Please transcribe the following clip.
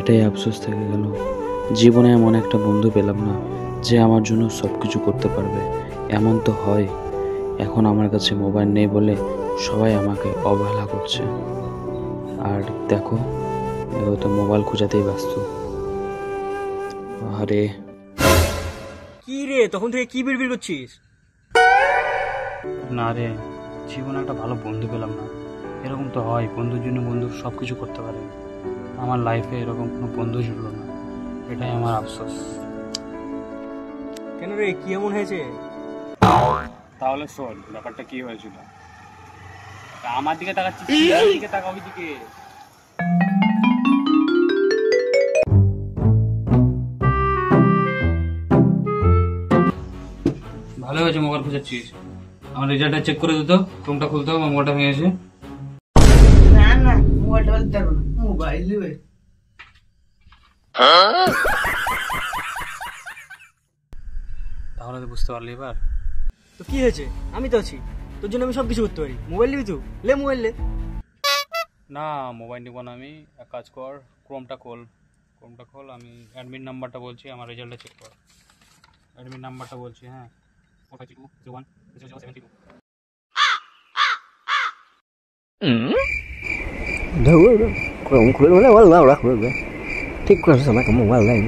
এটাই আফসোস থেকে গেল, জীবনে এমন একটা বন্ধু পেলাম না যে আমার জন্য সব কিছু করতে পারবে। এমন তো হয়, এখন আমার কাছে মোবাইল নেই বলে সবাই আমাকে অবহেলা করছে। আর দেখো, এও তো মোবাইল খোঁজাতেই ব্যস্ত। আরে কি রে, তখন থেকে কি বিড়বিড় করছিস? না রে, জীবনে একটা ভালো বন্ধু পেলাম না। এরকম তো হয়, বন্ধুর জন্য বন্ধু সব কিছু করতে পারে। আমার লাইফে এরকম কোনো বন্ধু ছিল না, এটাই আমার আফসোস। কেন রে, কি এমন হয়েছে? তাহলে শোন, ব্যাপারটা কি হয়েছিল। আমার দিকে তাকাচ্ছিস, দিকে তাকা, ওই দিকে। ভালো হয়েছে মোবাইল খুঁজাচ্ছিস। আমার রেজাল্টটা চেক করে দিত, ক্রোমটা খুলতে হবে, মোবাইলটা ভেঙেছে। না না, মোবাইলটা বলতে পারবো না, মোবাইল নেবে। তাহলে তো বুঝতে পারলি এবার। তো কি হয়েছে? আমি তো আছি, তোর জন্য আমি সব কিছু করতে পারি। মোবাইল নিবি? তুই লে মোবাইল লে। না, মোবাইল নিব না আমি। এক কাজ কর, ক্রোমটা খোল। আমি অ্যাডমিন নাম্বারটা বলছি, আমার রেজাল্টটা চেক কর। অ্যাডমিন নাম্বারটা বলছি, হ্যাঁ, 45210772। Chrome खुले वाला वाला खुले ठीक कर समय का मोबाइल नहीं